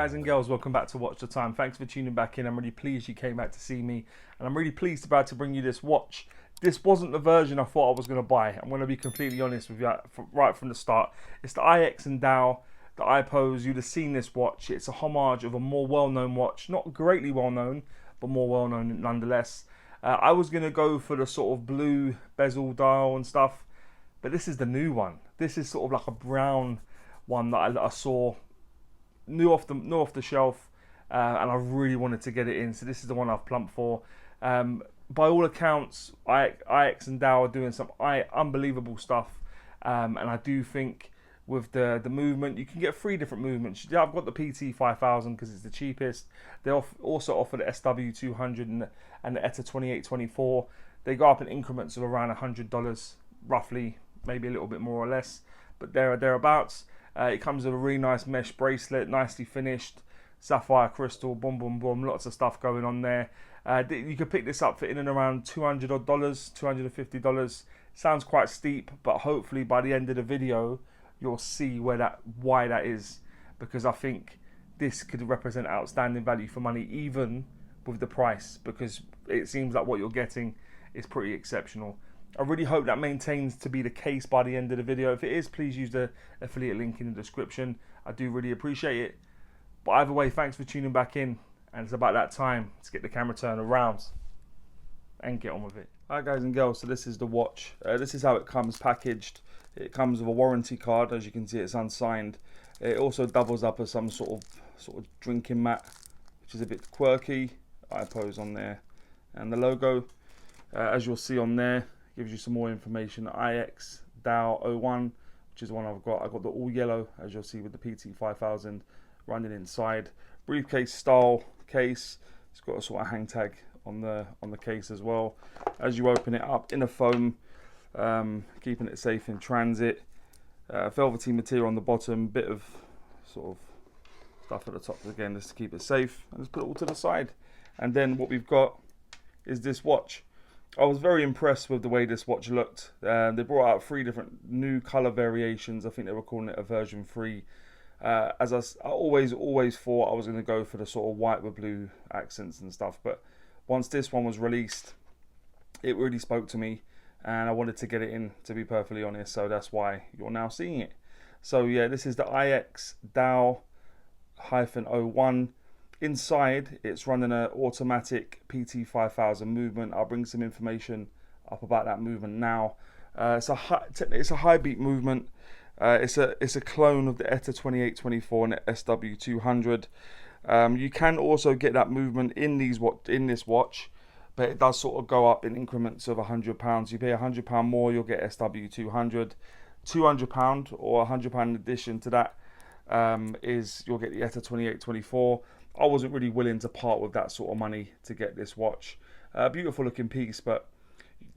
guys and girls, welcome back to Watch the Time. Thanks for tuning back in. I'm really pleased you came back to see me, and I'm really pleased about to bring you this watch. This wasn't the version I thought I was going to buy. I'm going to be completely honest with you right from the start. It's the IXDAO, the Ipose. You'd have seen this watch. It's a homage of a more well-known watch. Not greatly well-known, but more well-known nonetheless. I was going to go for the sort of blue bezel dial and stuff, but this is the new one. This is sort of like a brown one that I saw new off the shelf, and I really wanted to get it in. So this is the one I've plumped for. By all accounts, IXDAO are doing some unbelievable stuff, and I do think with the movement, you can get 3 different movements. Yeah, I've got the PT 5000 because it's the cheapest. They also offer the SW200 and the ETA 2824. They go up in increments of around $100, roughly, maybe a little bit more or less, but thereabouts. It comes with a really nice mesh bracelet, nicely finished, sapphire crystal, boom, boom, boom, lots of stuff going on there. You could pick this up for in and around $200 odd, $250. Sounds quite steep, but hopefully by the end of the video, you'll see why that is, because I think this could represent outstanding value for money, even with the price, because it seems like what you're getting is pretty exceptional. I really hope that maintains to be the case by the end of the video. If it is, please use the affiliate link in the description. I do really appreciate it. But either way, thanks for tuning back in. And it's about that time to get the camera turned around and get on with it. Alright guys and girls, so this is the watch. This is how it comes packaged. It comes with a warranty card. As you can see, it's unsigned. It also doubles up as some sort of drinking mat, which is a bit quirky. Ipose on there. And the logo, as you'll see on there, gives you some more information. IXDAO-01, which is the one I've got. I've got the all yellow, as you'll see, with the PT 5000 running inside. Briefcase style case. It's got a sort of hang tag on the case as well. As you open it up, inner foam, keeping it safe in transit. Velvety material on the bottom, bit of sort of stuff at the top again, just to keep it safe. And just put it all to the side. And then what we've got is this watch. I was very impressed with the way this watch looked. They brought out 3 different new color variations. I think they were calling it a version 3. As I always thought I was going to go for the sort of white with blue accents and stuff, but once this one was released, it really spoke to me, and I wanted to get it in, to be perfectly honest. So that's why you're now seeing it. So yeah, this is the IXDAO-01. Inside, it's running an automatic PT 5000 movement. I'll bring some information up about that movement now. It's a high beat movement. It's a clone of the ETA 2824 and the SW200. You can also get that movement in this watch, but it does sort of go up in increments of £100. You pay £100 more, you'll get SW200. £200 or £100 in addition to that you'll get the ETA 2824. I wasn't really willing to part with that sort of money to get this watch. Beautiful looking piece, but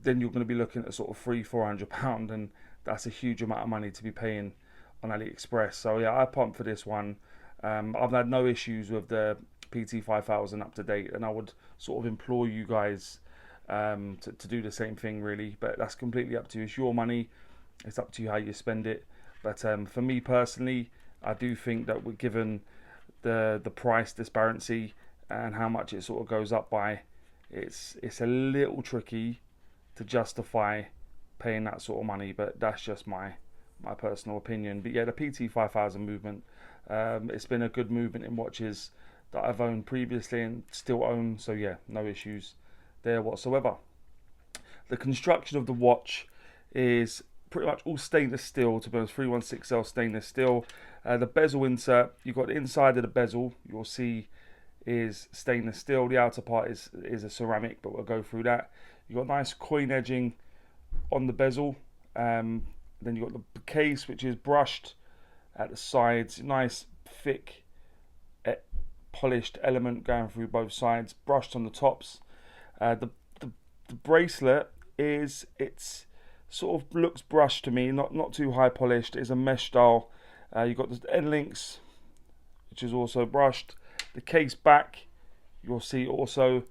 then you're going to be looking at sort of £300-400, and that's a huge amount of money to be paying on AliExpress. So yeah, I pumped for this one. I've had no issues with the PT 5000 up to date, and I would sort of implore you guys to do the same thing really, but that's completely up to you. It's your money, it's up to you how you spend it. But for me personally, I do think that we're given the price disparity and how much it sort of goes up by, it's a little tricky to justify paying that sort of money, but that's just my personal opinion. But yeah, the PT 5000 movement, it's been a good movement in watches that I've owned previously and still own, so yeah, no issues there whatsoever. The construction of the watch is pretty much all stainless steel, to be honest, 316L stainless steel. The bezel insert, you've got the inside of the bezel, you'll see, is stainless steel. The outer part is a ceramic, but we'll go through that. You've got nice coin edging on the bezel. Then you've got the case, which is brushed at the sides, nice thick polished element going through both sides, brushed on the tops. The bracelet it's sort of looks brushed to me, not too high polished. It's a mesh style. You've got the end links, which is also brushed. The case back, you'll see, also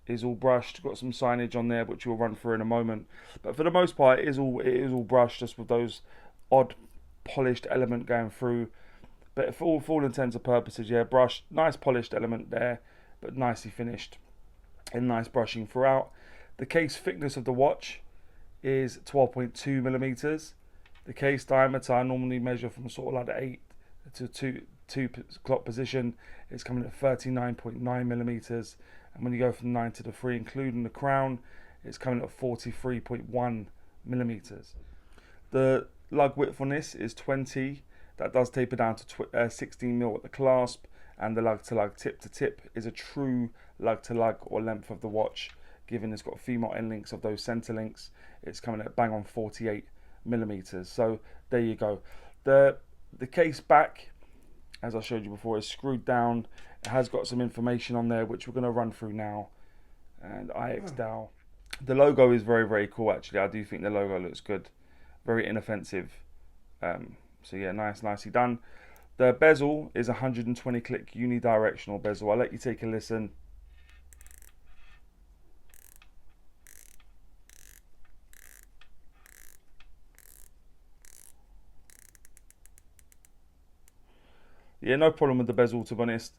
is all brushed. Got some signage on there, which we'll run through in a moment. But for the most part, it is all brushed, just with those odd polished element going through. But for all intents and purposes, yeah, brushed, nice polished element there, but nicely finished and nice brushing throughout. The case thickness of the watch is 12.2 millimeters. The case diameter I normally measure from sort of like the 8 to 2 o'clock position. It's coming at 39.9 millimeters, and when you go from 9 to the 3, including the crown, it's coming at 43.1 millimeters. The lug width on this is 20. That does taper down to 16 mil at the clasp, and the lug to lug, tip to tip is a true lug to lug or length of the watch. Given it's got female end links of those center links, it's coming at bang on 48 millimeters. So there you go. The case back, as I showed you before, is screwed down. It has got some information on there which we're going to run through now. And IXDAO. The logo is very, very cool actually. I do think the logo looks good. Very inoffensive. So yeah, nicely done. The bezel is 120 click unidirectional bezel. I'll let you take a listen. Yeah, no problem with the bezel, to be honest.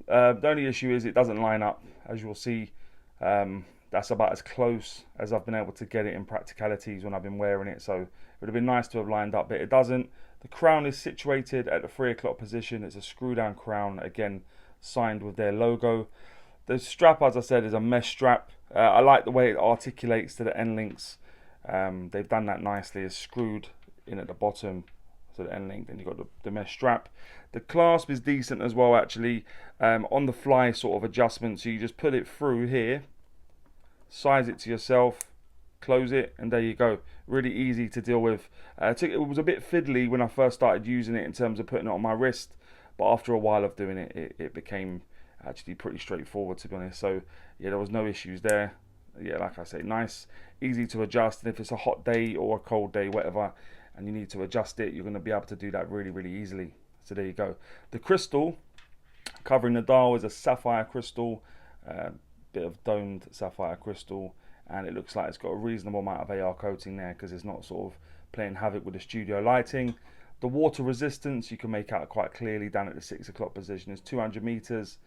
The only issue is it doesn't line up, as you'll see. That's about as close as I've been able to get it in practicalities when I've been wearing it. So it would have been nice to have lined up, but it doesn't. The crown is situated at the 3 o'clock position. It's a screw down crown, again, signed with their logo. The strap, as I said, is a mesh strap. I like the way it articulates to the end links. They've done that nicely. It's screwed in at the bottom to the end link. Then you've got the mesh strap. The clasp is decent as well, actually. On the fly sort of adjustment. So you just put it through here, size it to yourself, close it, and there you go. Really easy to deal with. It was a bit fiddly when I first started using it in terms of putting it on my wrist, but after a while of doing it, it became actually pretty straightforward, to be honest. So yeah, there was no issues there. Yeah, like I say, nice, easy to adjust. And if it's a hot day or a cold day, whatever, and you need to adjust it, you're going to be able to do that really, really easily. So there you go. The crystal covering the dial is a sapphire crystal, bit of domed sapphire crystal, and it looks like it's got a reasonable amount of AR coating there because it's not sort of playing havoc with the studio lighting. The water resistance you can make out quite clearly down at the 6 o'clock position is 200 meters,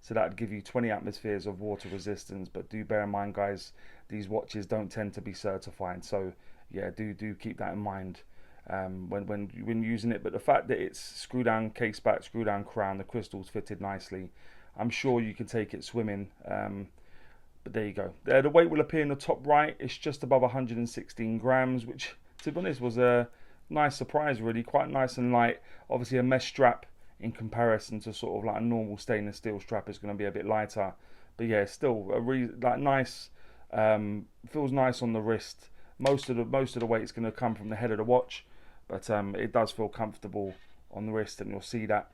so that would give you 20 atmospheres of water resistance. But do bear in mind, guys, these watches don't tend to be certified, so yeah, do keep that in mind when using it. But the fact that it's screw down case back, screw down crown, the crystal's fitted nicely, I'm sure you can take it swimming. But there you go. The weight will appear in the top right. It's just above 116 grams, which, to be honest, was a nice surprise, really. Quite nice and light. Obviously, a mesh strap in comparison to sort of like a normal stainless steel strap is going to be a bit lighter. But yeah, still like nice. Feels nice on the wrist. Most of the weight is going to come from the head of the watch, but it does feel comfortable on the wrist, and you'll see that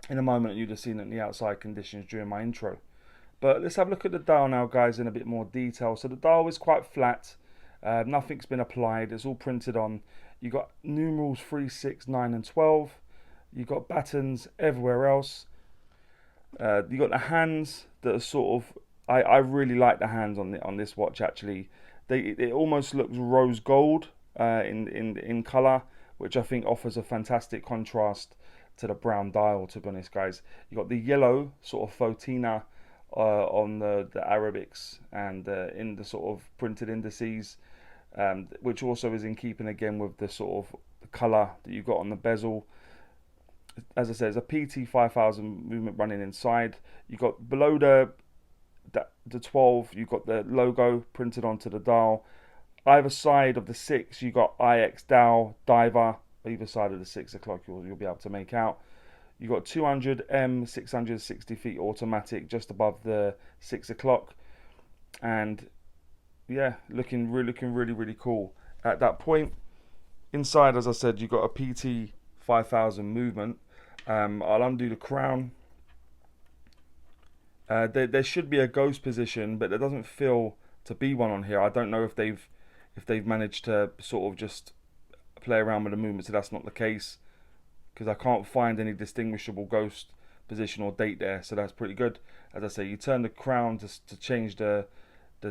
in a moment. You'd have seen it in the outside conditions during my intro. But let's have a look at the dial now, guys, in a bit more detail. So the dial is quite flat. Nothing's been applied. It's all printed on. You've got numerals 3, 6, 9 and 12. You've got buttons everywhere else. You've got the hands that are sort of... I really like the hands on this watch, actually. It almost looks rose gold in colour, which I think offers a fantastic contrast to the brown dial, to be honest, guys. You've got the yellow sort of photina on the Arabics and in the sort of printed indices, which also is in keeping again with the sort of colour that you've got on the bezel. As I said, it's a PT 5000 movement running inside. You've got below the 12, you've got the logo printed onto the dial. Either side of the 6, you've got IXDAO diver. Either side of the 6 o'clock, you'll be able to make out. You've got 200 M 660 feet automatic just above the 6 o'clock, and yeah, looking really cool at that point. Inside, as I said, you've got a PT 5000 movement. I'll undo the crown. There should be a ghost position, but there doesn't feel to be one on here. I don't know if they've managed to sort of just play around with the movement, so that's not the case, because I can't find any distinguishable ghost position or date there, so that's pretty good. As I say, you turn the crown to change the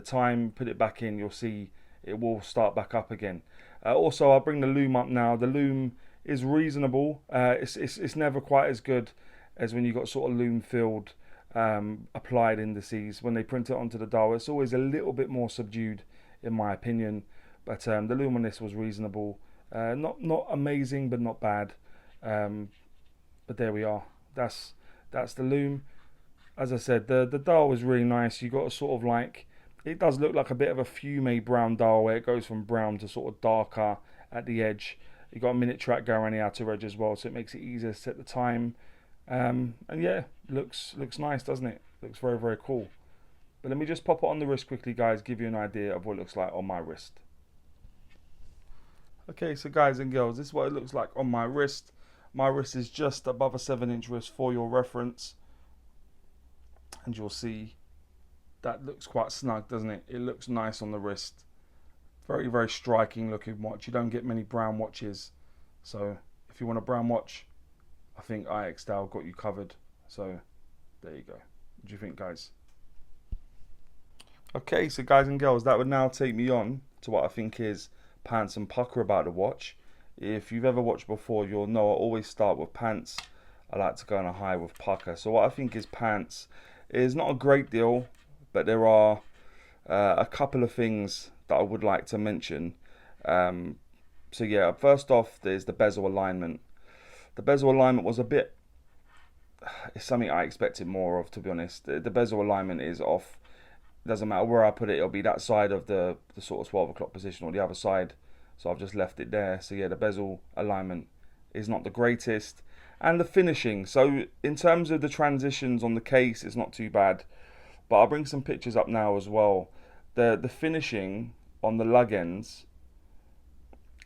time, put it back in, you'll see it will start back up again. Also, I'll bring the loom up now. The loom is reasonable. It's never quite as good as when you got sort of loom filled applied indices. When they print it onto the dial, it's always a little bit more subdued in my opinion, but the loom on this was reasonable. Not amazing, but not bad. But there we are. That's the loom. As I said, the dial was really nice. You got a sort of like, it does look like a bit of a fume brown dial where it goes from brown to sort of darker at the edge. You got a minute track going on the outer edge as well, so it makes it easier to set the time. And yeah, looks nice, doesn't it? Looks very, very cool. But let me just pop it on the wrist quickly, guys, give you an idea of what it looks like on my wrist. Okay, so guys and girls, this is what it looks like on my wrist. My wrist is just above a 7-inch wrist for your reference. And you'll see that looks quite snug, doesn't it? It looks nice on the wrist. Very, very striking looking watch. You don't get many brown watches. So if you want a brown watch, I think IXDAO got you covered. So there you go. What do you think, guys? Okay, so guys and girls, that would now take me on to what I think is pants and pucker about the watch. If you've ever watched before, you'll know I always start with pants. I like to go on a high with pucker. So what I think is pants is not a great deal, but there are a couple of things that I would like to mention. So yeah, first off, there's the bezel alignment. The bezel alignment was a bit, it's something I expected more of, to be honest. The bezel alignment is off. Doesn't matter where I put it, it'll be that side of the sort of 12 o'clock position or the other side. So I've just left it there. So yeah, the bezel alignment is not the greatest. And the finishing, so in terms of the transitions on the case, it's not too bad. But I'll bring some pictures up now as well. The finishing on the lug ends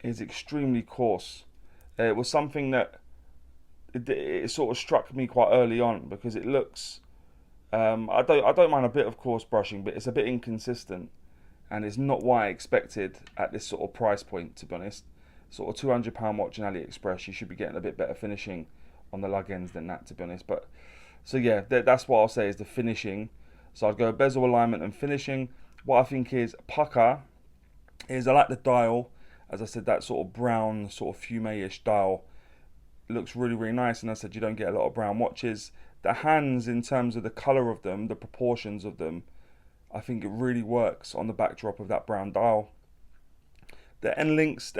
is extremely coarse. It was something that it sort of struck me quite early on, because it looks, I don't mind a bit of coarse brushing, but it's a bit inconsistent, and it's not what I expected at this sort of price point, to be honest. Sort of £200 watch on AliExpress, you should be getting a bit better finishing on the lug ends than that, to be honest. But so yeah, that's what I'll say is the finishing. So I'd go bezel alignment and finishing. What I think is pucker is, I like the dial. As I said, that sort of brown, sort of fume-ish dial looks really, really nice. And I said, you don't get a lot of brown watches. The hands, in terms of the colour of them, the proportions of them, I think it really works on the backdrop of that brown dial. The end links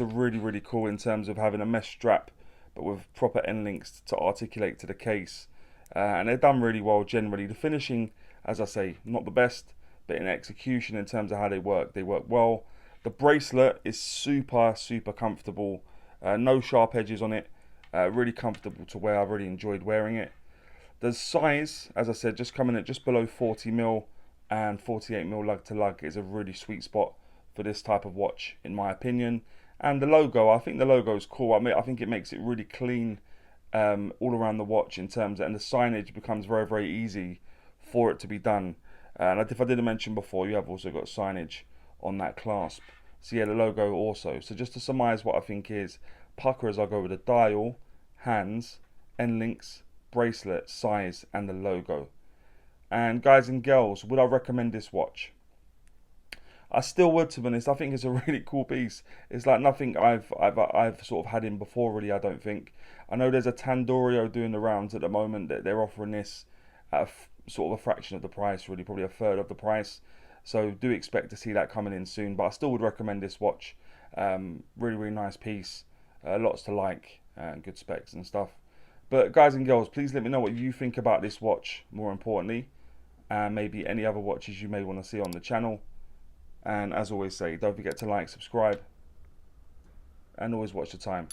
are really, really cool in terms of having a mesh strap, but with proper end links to articulate to the case. And they're done really well generally. The finishing, as I say, not the best, but in execution, in terms of how they work well. The bracelet is super, super comfortable. No sharp edges on it. Really comfortable to wear. I've really enjoyed wearing it. The size, as I said, just coming at just below 40mm and 48mm lug to lug is a really sweet spot for this type of watch, in my opinion. And the logo, I think the logo is cool. I think it makes it really clean all around the watch in terms of, and the signage becomes very, very easy for it to be done. And if I didn't mention before, you have also got signage on that clasp. So yeah, the logo also. So just to surmise what I think is pucker, as I go with the dial, hands, end links, bracelet, size, and the logo. And guys and girls, would I recommend this watch? I still would, to be honest. I think it's a really cool piece. It's like nothing I've sort of had in before, really. I don't think. I know there's a Tandorio doing the rounds at the moment that they're offering this at a sort of a fraction of the price, really, probably a third of the price. So do expect to see that coming in soon. But I still would recommend this watch. Really, really nice piece. Lots to like, good specs and stuff. But guys and girls, please let me know what you think about this watch, more importantly, and maybe any other watches you may want to see on the channel. And as always say, don't forget to like, subscribe, and always watch the time.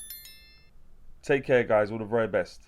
Take care, guys. All the very best.